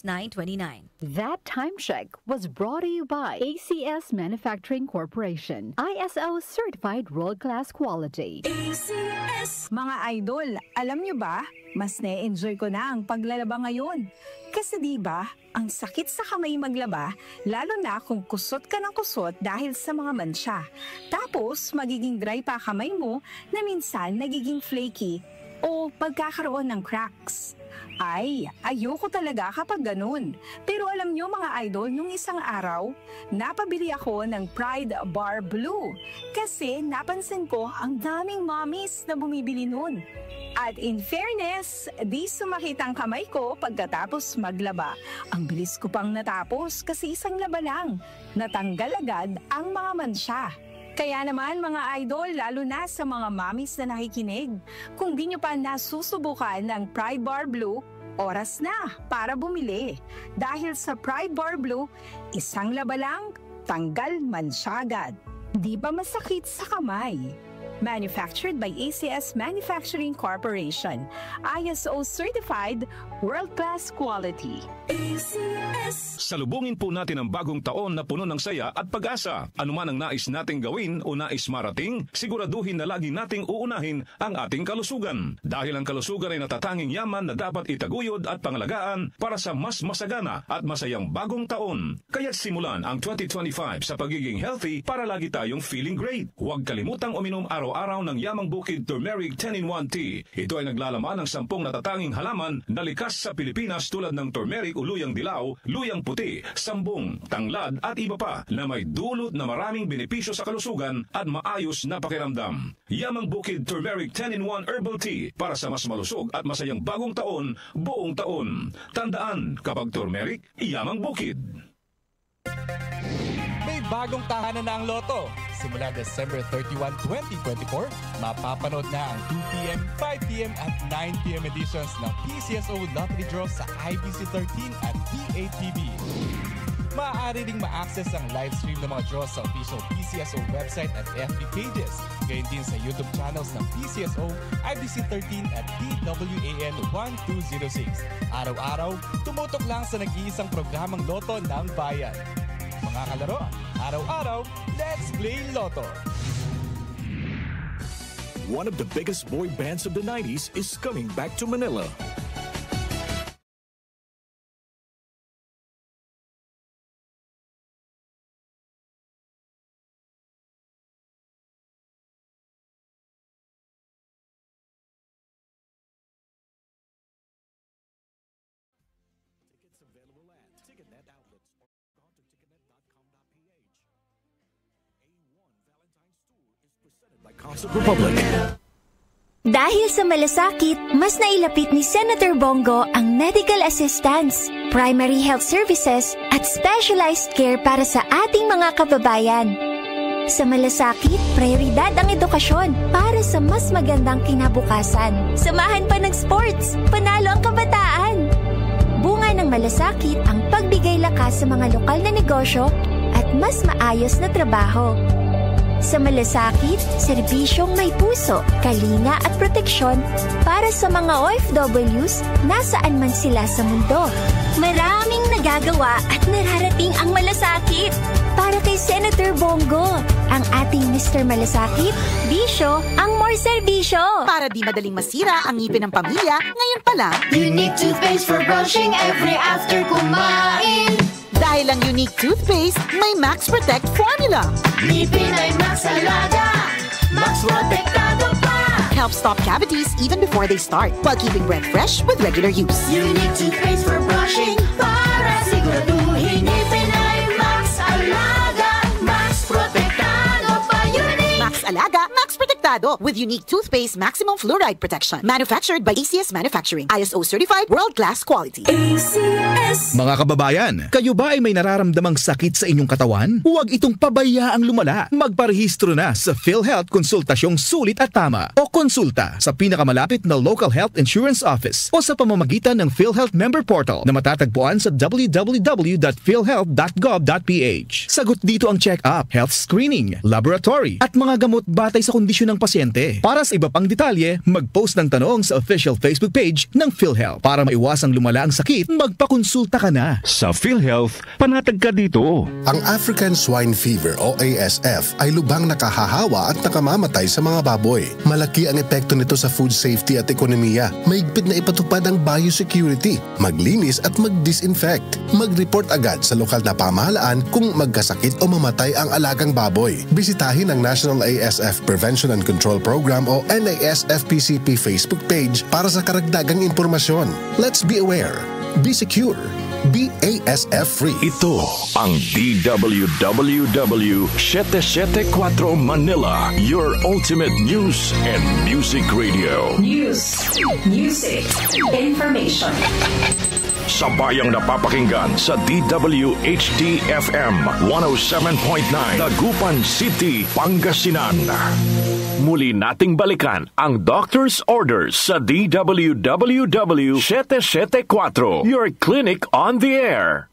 929. That time check was brought to you by ACS Manufacturing Corporation. ISO certified world-class quality. ACS! Mga idol, alam nyo ba? Mas na-enjoy ko na ang paglalaba ngayon. Kasi diba, ang sakit sa kamay maglaba, lalo na kung kusot ka ng kusot dahil sa mga mansya. Tapos, magiging dry pa kamay mo na minsan nagiging flaky o pagkakaroon ng cracks. Ay, ayoko talaga kapag ganun. Pero alam nyo mga idol, nung isang araw, napabili ako ng Pride Bar Blue. Kasi napansin ko ang daming mommies na bumibili nun. At in fairness, di sumakit ang kamay ko pagkatapos maglaba. Ang bilis ko pang natapos kasi isang laba lang. Natanggal agad ang mga mansya. Kaya naman mga idol, lalo na sa mga mommies na nakikinig, kung di nyo pa nasusubukan ng Pride Bar Blue, oras na para bumili. Dahil sa Pride Bar Blue, isang laba lang, tanggal mansya agad. Di ba masakit sa kamay? Manufactured by ACS Manufacturing Corporation. ISO certified, world-class quality. ACS! Salubungin po natin ang bagong taon na puno ng saya at pag-asa. Ano man ang nais nating gawin o nais marating, siguraduhin na lagi nating uunahin ang ating kalusugan. Dahil ang kalusugan ay natatanging yaman na dapat itaguyod at pangalagaan para sa mas masagana at masayang bagong taon. Kaya't simulan ang 2025 sa pagiging healthy para lagi tayong feeling great. Huwag kalimutang uminom araw-araw ng Yamang Bukid Turmeric 10-in-1 Tea. Ito ay naglalaman ng 10 natatanging halaman na likas sa Pilipinas tulad ng turmeric o luyang dilaw, luyang puti, sambong, tanglad at iba pa na may dulot na maraming benepisyo sa kalusugan at maayos na pakiramdam. Yamang Bukid Turmeric 10-in-1 Herbal Tea para sa mas malusog at masayang bagong taon, buong taon. Tandaan, kapag turmeric, Yamang Bukid. May bagong tahanan na ang Lotto. Simula December 31, 2024, mapapanood na ang 2 p.m., 5 p.m. at 9 p.m. editions ng PCSO Lottery Draw sa IBC 13 at PATV. Maaari ding ma-access ang live stream ng mga draws sa official PCSO website at FB pages. Gayon din sa YouTube channels ng PCSO, IBC 13 at DWAN 1206. Araw-araw, tumutok lang sa nag-iisang programang Lotto ng Bayan. Mga kalaro, araw-araw, let's play Lotto! One of the biggest boy bands of the 90s is coming back to Manila. Tickets available at Ticketnet outlets or go to ticketnet.com.ph. A1 Valentine's Tour is presented by Concert Republic. Dahil sa malasakit, mas nailapit ni Senator Bongo ang medical assistance, primary health services at specialized care para sa ating mga kababayan. Sa malasakit, prioridad ang edukasyon para sa mas magandang kinabukasan. Samahan pa ng sports, panalo ang kabataan. Bunga ng malasakit ang pagbigay lakas sa mga lokal na negosyo at mas maayos na trabaho. Sa malasakit, serbisyong may puso, kalinga at proteksyon para sa mga OFWs nasaan man sila sa mundo. Maraming nagagawa at nararating ang malasakit. Para kay Senator Bongo, ang ating Mr. Malasakit, bisyo ang more serbisyo. Para di madaling masira ang ngipin ng pamilya, ngayon pa lang, Unique toothpaste for brushing every after kumain. Dahil ang Unique toothpaste, may Max Protect formula. Ngipin ay Max Alaga, Max Protektado pa. Helps stop cavities even before they start, while keeping breath fresh with regular use. Unique toothpaste for brushing, para siguraduhin ngipin ay Max Alaga, Max Protektado pa. Unique Max Alaga, Max Protektado with Unique toothpaste maximum fluoride protection. Manufactured by ACS Manufacturing. ISO certified world-class quality. ACS. Mga kababayan, kayo ba ay may nararamdamang sakit sa inyong katawan? Huwag itong pabayaang lumala. Magparehistro na sa PhilHealth Konsultasyong Sulit at Tama o konsulta sa pinakamalapit na local health insurance office o sa pamamagitan ng PhilHealth member portal na matatagpuan sa www.philhealth.gov.ph. Sagot dito ang check-up, health screening, laboratory at mga gamot batay sa kondisyon ng ng pasyente. Para sa iba pang detalye, mag-post ng tanong sa official Facebook page ng PhilHealth. Para maiwasang lumala ang sakit, magpakonsulta ka na. Sa PhilHealth, panatag ka dito. Ang African Swine Fever o ASF ay lubhang nakahahawa at nakamamatay sa mga baboy. Malaki ang epekto nito sa food safety at ekonomiya. Mahigpit na ipatupad ang biosecurity, maglinis at mag-disinfect. Mag-report agad sa lokal na pamahalaan kung magkasakit o mamatay ang alagang baboy. Bisitahin ang National ASF Prevention and Control Program o NASFPCP Facebook page para sa karagdagang impormasyon. Let's be aware. Be secure. Be ASF-free. Ito ang DWWW 774 Manila, your ultimate news and music radio. News, music, information. Sabayang napapakinggan sa DWHD-FM 107.9 Dagupan City, Pangasinan. Muli nating balikan ang Doctor's Orders sa DWWW 774, your clinic on the air.